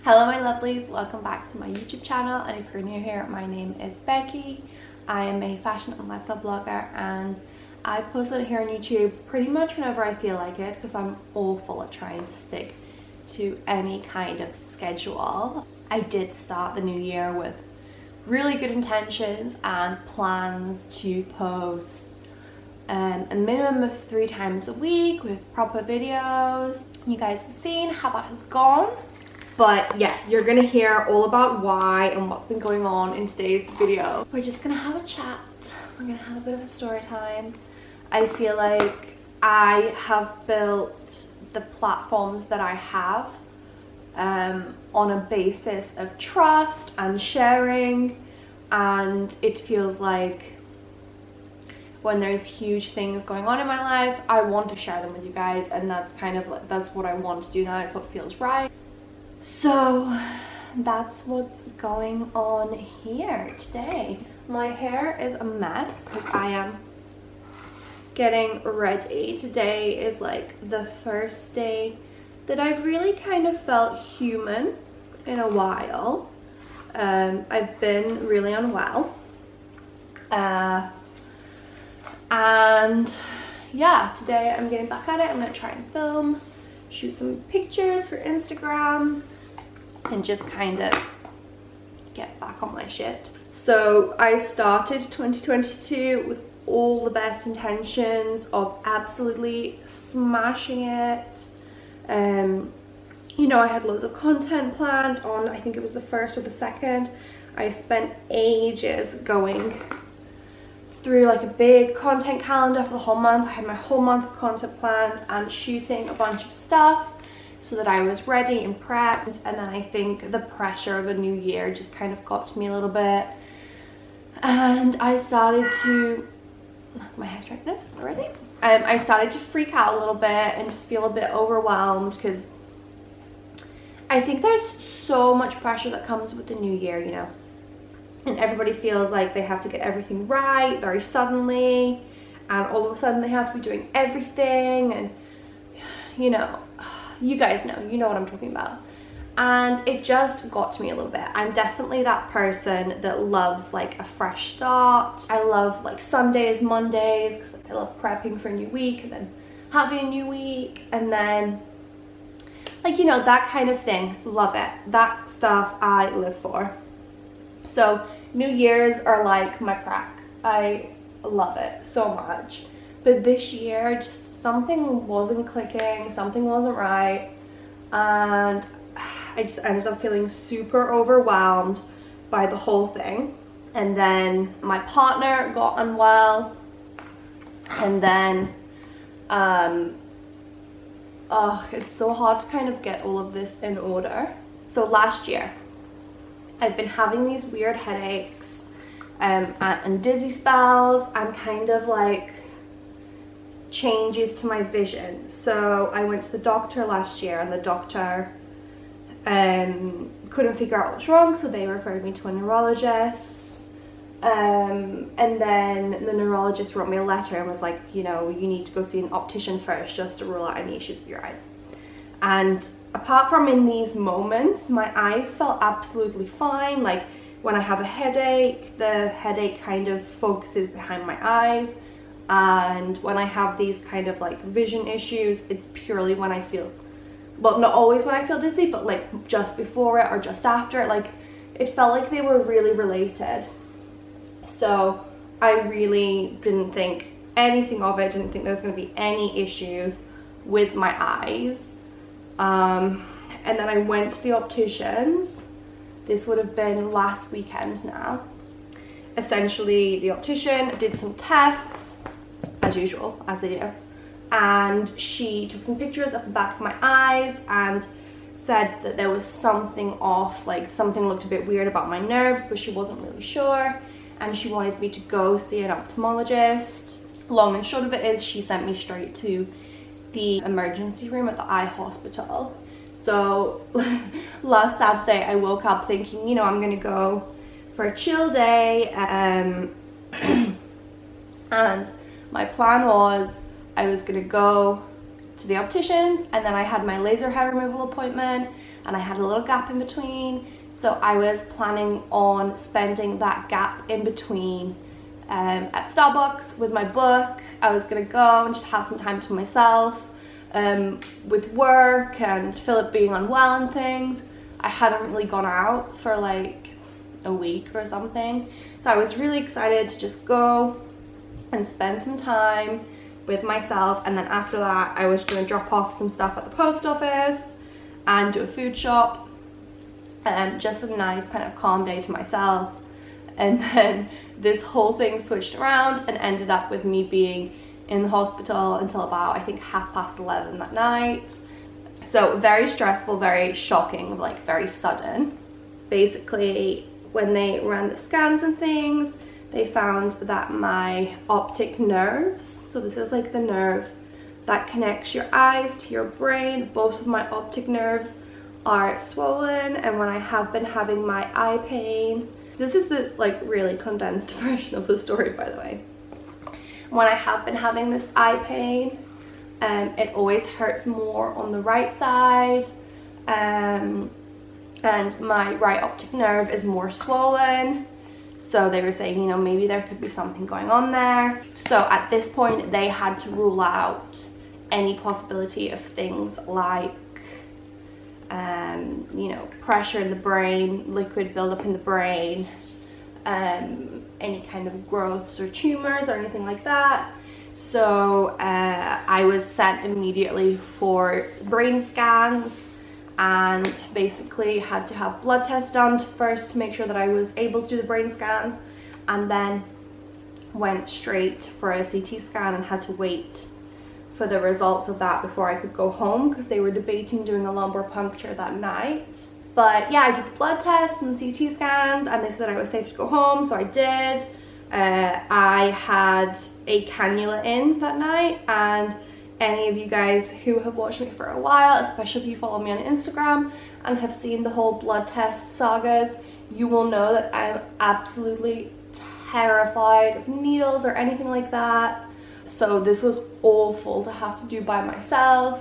Hello my lovelies, welcome back to my YouTube channel, and if you're new here, my name is Becky. I am a fashion and lifestyle blogger and I post it here on YouTube pretty much whenever I feel like it because I'm awful at trying to stick to any kind of schedule. I did start the new year with really good intentions and plans to post a minimum of 3 times a week with proper videos. You guys have seen how that has gone. But yeah, you're gonna hear all about why and what's been going on in today's video. We're just gonna have a chat. We're gonna have a bit of a story time. I feel like I have built the platforms that I have on a basis of trust and sharing, and it feels like when there's huge things going on in my life, I want to share them with you guys, and that's kind of like, that's what I want to do now. It's what feels right. So that's what's going on here today. My hair is a mess because I am getting ready. Today is like the first day that I've really kind of felt human in a while. I've been really unwell. And yeah, today I'm getting back at it. I'm gonna try and film, shoot some pictures for Instagram, and just kind of get back on my shit. So I started 2022 with all the best intentions of absolutely smashing it. You know, I had loads of content planned on, I think it was the 1st or the 2nd. I spent ages going through like a big content calendar for the whole month. I had my whole month of content planned and shooting a bunch of stuff so that I was ready and prepped. And then I think the pressure of a new year just kind of got to me a little bit, and I started to, that's my hair straightness already. I started to freak out a little bit and just feel a bit overwhelmed because I think there's so much pressure that comes with the new year, you know. And everybody feels like they have to get everything right very suddenly, and all of a sudden they have to be doing everything, and you know, you guys know, you know what I'm talking about. And it just got to me a little bit. I'm definitely that person that loves like a fresh start. I love like Sundays, Mondays, because I love prepping for a new week and then having a new week, and then like, you know, that kind of thing. Love it. That stuff I live for. So New Year's are like my crack. I love it so much. But this year, just something wasn't clicking, something wasn't right. And I just ended up feeling super overwhelmed by the whole thing. And then my partner got unwell. And then, it's so hard to kind of get all of this in order. So last year, I've been having these weird headaches and dizzy spells and kind of like changes to my vision. So I went to the doctor last year, and the doctor couldn't figure out what's wrong, so they referred me to a neurologist. And then the neurologist wrote me a letter and was like, you know, you need to go see an optician first just to rule out any issues with your eyes. And apart from in these moments, my eyes felt absolutely fine. Like when I have a headache, the headache kind of focuses behind my eyes. And when I have these kind of like vision issues, it's purely when I feel, well, not always when I feel dizzy, but like just before it or just after it. Like it felt like they were really related. So I really didn't think anything of it. Didn't think there was going to be any issues with my eyes. And then I went to the opticians. This would have been last weekend now. Essentially, the optician did some tests, as usual, as they do. And she took some pictures of the back of my eyes and said that there was something off, like something looked a bit weird about my nerves, but she wasn't really sure. And she wanted me to go see an ophthalmologist. Long and short of it is, she sent me straight to the emergency room at the eye hospital. So last Saturday I woke up thinking, you know, I'm gonna go for a chill day, and my plan was I was gonna go to the opticians, and then I had my laser hair removal appointment, and I had a little gap in between. So I was planning on spending that gap in between at Starbucks with my book. I was gonna go and just have some time to myself with work and Philip being unwell and things. I hadn't really gone out for like a week or something. So I was really excited to just go and spend some time with myself, and then after that I was going to drop off some stuff at the post office and do a food shop. Just a nice kind of calm day to myself. And then this whole thing switched around and ended up with me being in the hospital until about, I think, 11:30 that night. So very stressful, very shocking, like very sudden. Basically, when they ran the scans and things, they found that my optic nerves, so this is like the nerve that connects your eyes to your brain, both of my optic nerves are swollen. And when I have been having my eye pain, this is the like really condensed version of the story, by the way. When I have been having this eye pain, it always hurts more on the right side, and my right optic nerve is more swollen. So they were saying, you know, maybe there could be something going on there. So at this point they had to rule out any possibility of things like you know, pressure in the brain, liquid buildup in the brain, any kind of growths or tumors or anything like that. So I was sent immediately for brain scans, and basically had to have blood tests done first to make sure that I was able to do the brain scans, and then went straight for a CT scan and had to wait for the results of that before I could go home, because they were debating doing a lumbar puncture that night. But yeah, I did the blood tests and the CT scans, and they said I was safe to go home, so I did. I had a cannula in that night, and any of you guys who have watched me for a while, especially if you follow me on Instagram and have seen the whole blood test sagas, you will know that I'm absolutely terrified of needles or anything like that. So this was awful to have to do by myself,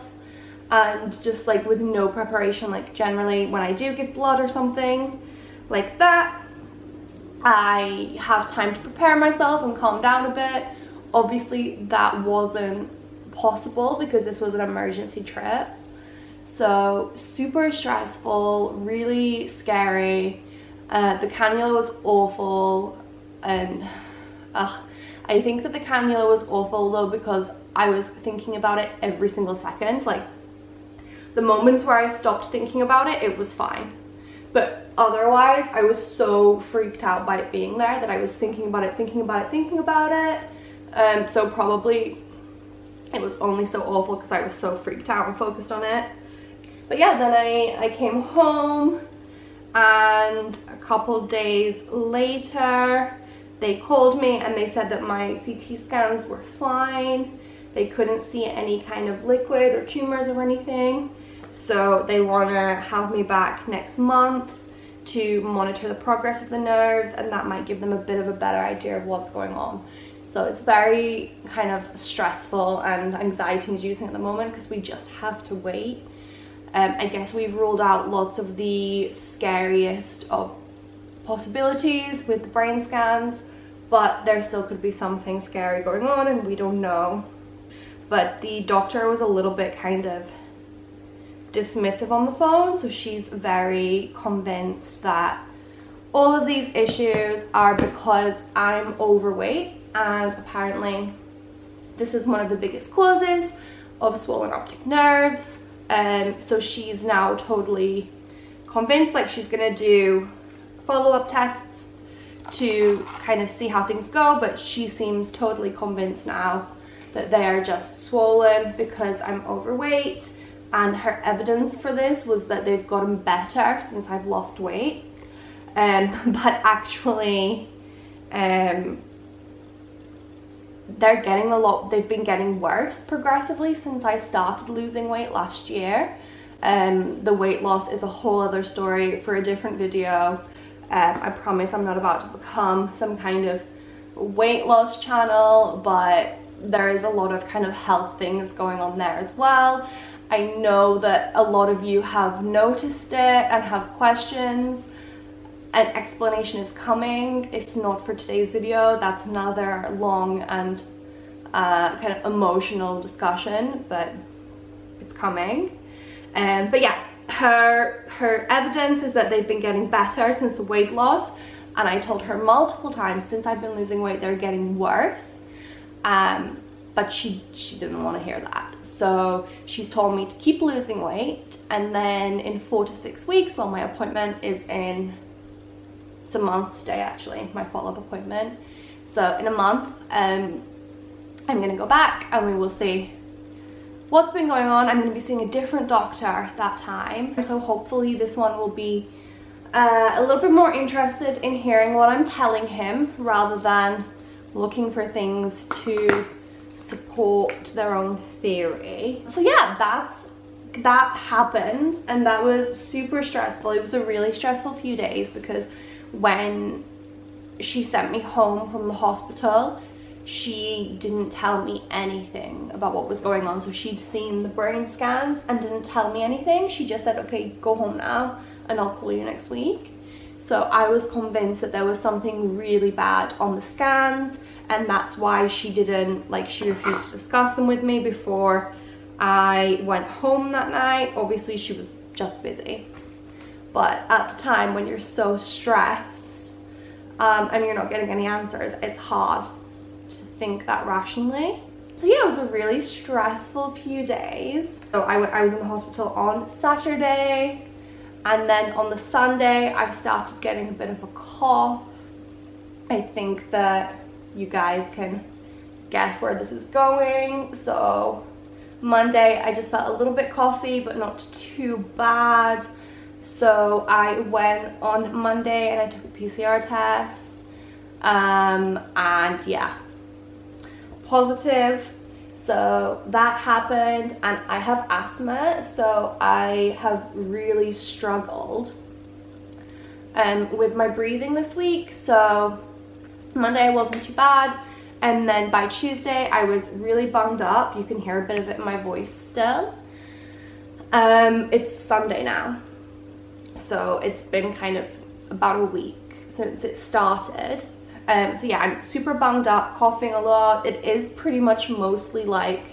and just like with no preparation. Like generally when I do give blood or something like that, I have time to prepare myself and calm down a bit. Obviously that wasn't possible because this was an emergency trip. So super stressful, really scary. The cannula was awful, and I think that the cannula was awful though because I was thinking about it every single second. Like the moments where I stopped thinking about it, it was fine. But otherwise, I was so freaked out by it being there that I was thinking about it. So probably it was only so awful because I was so freaked out and focused on it. But yeah, then I came home, and a couple days later they called me and they said that my CT scans were fine. They couldn't see any kind of liquid or tumors or anything. So they want to have me back next month to monitor the progress of the nerves, and that might give them a bit of a better idea of what's going on. So it's very kind of stressful and anxiety inducing at the moment because we just have to wait. I guess we've ruled out lots of the scariest of possibilities with the brain scans, but there still could be something scary going on and we don't know. But the doctor was a little bit kind of dismissive on the phone, so she's very convinced that all of these issues are because I'm overweight, and apparently this is one of the biggest causes of swollen optic nerves. So she's now totally convinced, like she's gonna do follow-up tests to kind of see how things go, but she seems totally convinced now that they are just swollen because I'm overweight. And her evidence for this was that they've gotten better since I've lost weight, but actually they've been getting worse progressively since I started losing weight last year. The weight loss is a whole other story for a different video. I promise I'm not about to become some kind of weight loss channel, but there is a lot of kind of health things going on there as well. I know that a lot of you have noticed it and have questions. An explanation is coming. It's not for today's video. That's another long and kind of emotional discussion, but it's coming. But yeah, her evidence is that they've been getting better since the weight loss, and I told her multiple times since I've been losing weight they're getting worse, but she didn't want to hear that. So she's told me to keep losing weight, and then in 4 to 6 weeks, well, my appointment is in, it's a month today actually, my follow-up appointment. So in a month I'm gonna go back and we will see what's been going on. I'm going to be seeing a different doctor that time, so hopefully this one will be a little bit more interested in hearing what I'm telling him rather than looking for things to support their own theory. So yeah, that happened, and that was super stressful. It was a really stressful few days because when she sent me home from the hospital, she didn't tell me anything about what was going on. So she'd seen the brain scans and didn't tell me anything. She just said, okay, go home now and I'll call you next week. So I was convinced that there was something really bad on the scans, and that's why she didn't, like, she refused to discuss them with me before I went home that night. Obviously she was just busy, but at the time when you're so stressed and you're not getting any answers, it's hard to think that rationally. So yeah, it was a really stressful few days. So I was in the hospital on Saturday, and then on the Sunday I started getting a bit of a cough. I think that you guys can guess where this is going. So Monday I just felt a little bit coughy, but not too bad. So I went on Monday and I took a PCR test, and yeah, positive. So that happened, and I have asthma, so I have really struggled with my breathing this week. So Monday wasn't too bad, and then by Tuesday I was really bunged up. You can hear a bit of it in my voice still. It's Sunday now, so it's been kind of about a week since it started. So yeah, I'm super bunged up, coughing a lot. It is pretty much mostly like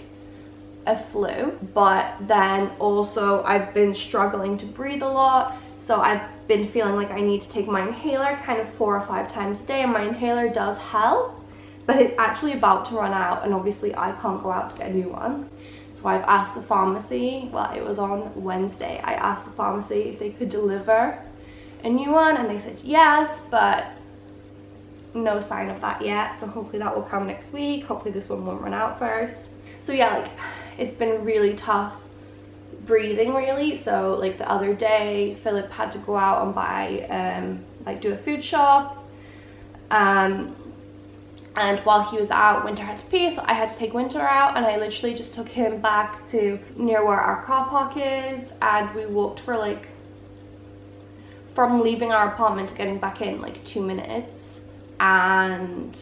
a flu, but then also I've been struggling to breathe a lot. So I've been feeling like I need to take my inhaler kind of 4 or 5 times a day, and my inhaler does help, but it's actually about to run out, and obviously I can't go out to get a new one. So I've asked the pharmacy, well, it was on Wednesday, I asked the pharmacy if they could deliver a new one, and they said yes, but no sign of that yet. So hopefully that will come next week. Hopefully this one won't run out first. So yeah, like, it's been really tough breathing really. So like the other day Philip had to go out and buy like do a food shop, and while he was out, Winter had to pee, so I had to take Winter out, and I literally just took him back to near where our car park is, and we walked for like, from leaving our apartment to getting back in, like 2 minutes. And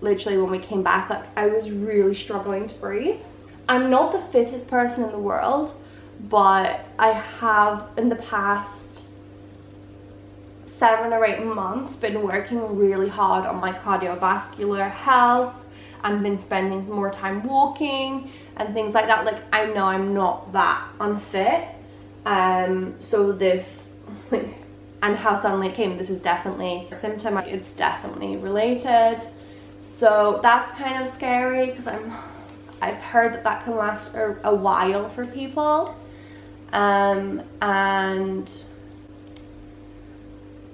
literally when we came back, like, I was really struggling to breathe. I'm not the fittest person in the world, but I have in the past 7 or 8 months been working really hard on my cardiovascular health and been spending more time walking and things like that. Like, I know I'm not that unfit. So this, like, and how suddenly it came, this is definitely a symptom. It's definitely related. So that's kind of scary because I've heard that that can last a while for people. And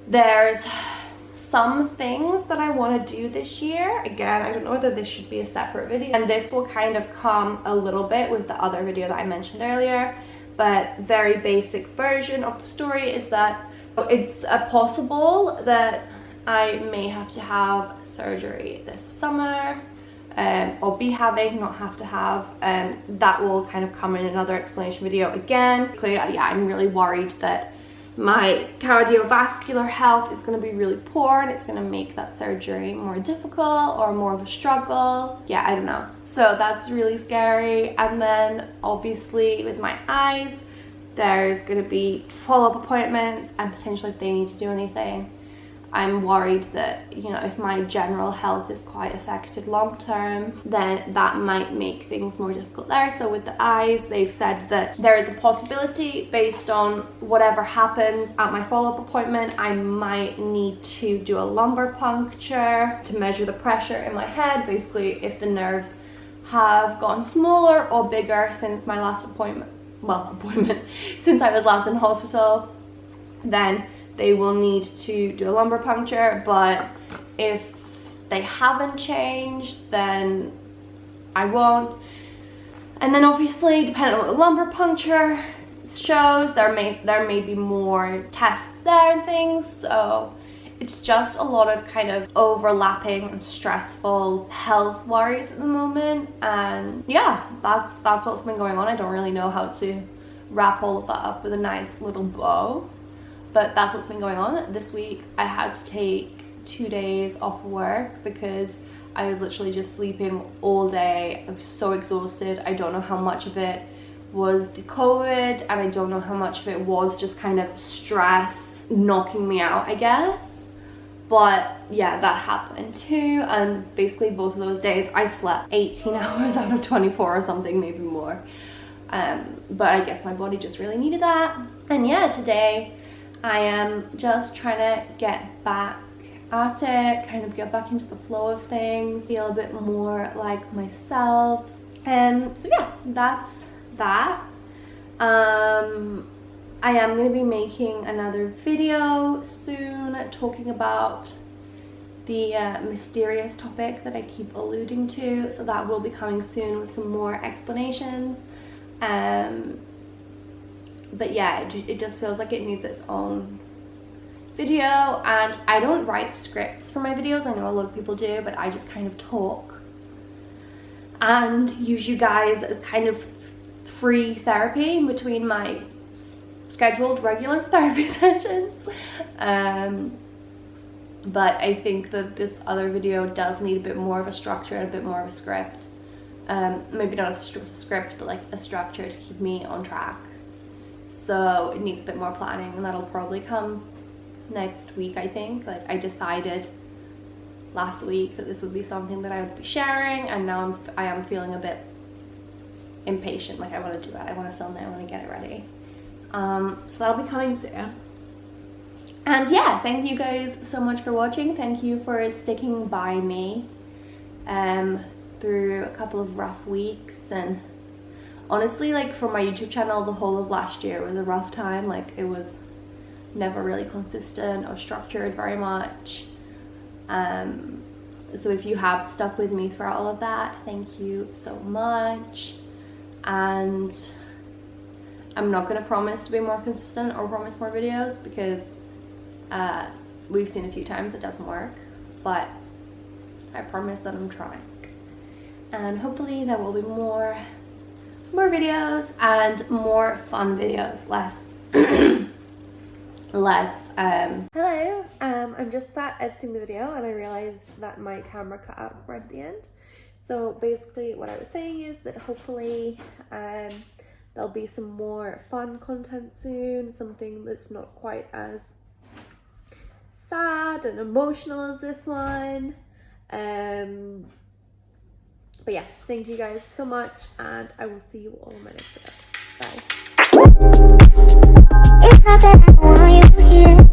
there's some things that I want to do this year. Again, I don't know whether this should be a separate video, and this will kind of come a little bit with the other video that I mentioned earlier, but very basic version of the story is that it's possible that I may have to have surgery this summer, or be having, not have to have, and that will kind of come in another explanation video again. Clearly, yeah, I'm really worried that my cardiovascular health is going to be really poor, and it's going to make that surgery more difficult or more of a struggle. Yeah, I don't know. So that's really scary. And then obviously with my eyes, there's going to be follow-up appointments, and potentially if they need to do anything, I'm worried that, you know, if my general health is quite affected long term, then that might make things more difficult there. So with the eyes, they've said that there is a possibility, based on whatever happens at my follow-up appointment, I might need to do a lumbar puncture to measure the pressure in my head, basically if the nerves have gotten smaller or bigger since my last appointment, since I was last in the hospital, then they will need to do a lumbar puncture. But if they haven't changed, then I won't. And then obviously, depending on what the lumbar puncture shows, there may be more tests there and things. So it's just a lot of kind of overlapping and stressful health worries at the moment. And yeah, that's what's been going on. I don't really know how to wrap all of that up with a nice little bow, but that's what's been going on. This week I had to take 2 days off work because I was literally just sleeping all day. I was so exhausted. I don't know how much of it was the COVID, and I don't know how much of it was just kind of stress knocking me out, I guess. But yeah, that happened too. And basically both of those days I slept 18 hours out of 24 or something, maybe more. But I guess my body just really needed that. And yeah, today I am just trying to get back at it, kind of get back into the flow of things, feel a bit more like myself. So yeah, that's that. I am going to be making another video soon talking about the mysterious topic that I keep alluding to, so that will be coming soon with some more explanations. But yeah, it just feels like it needs its own video. And I don't write scripts for my videos. I know a lot of people do, but I just kind of talk and use you guys as kind of free therapy in between my scheduled regular therapy sessions. But I think that this other video does need a bit more of a structure and a bit more of a script. Maybe not a script, but like a structure to keep me on track. So it needs a bit more planning, and that'll probably come next week, I think. Like, I decided last week that this would be something that I would be sharing, and now I am feeling a bit impatient. Like, I want to do it, I want to film it, I want to get it ready. So that'll be coming soon. And yeah, thank you guys so much for watching. Thank you for sticking by me through a couple of rough weeks. And honestly, like, for my YouTube channel, the whole of last year was a rough time. Like, it was never really consistent or structured very much. So if you have stuck with me throughout all of that, thank you so much. And I'm not going to promise to be more consistent or promise more videos, because we've seen a few times it doesn't work, but I promise that I'm trying. And hopefully there will be more videos and more fun videos, less hello, I'm just sat editing the video and I realized that my camera cut out right at the end. So basically what I was saying is that hopefully there'll be some more fun content soon, something that's not quite as sad and emotional as this one. But yeah, thank you guys so much, and I will see you all in my next video. Bye. It's not that I want you here.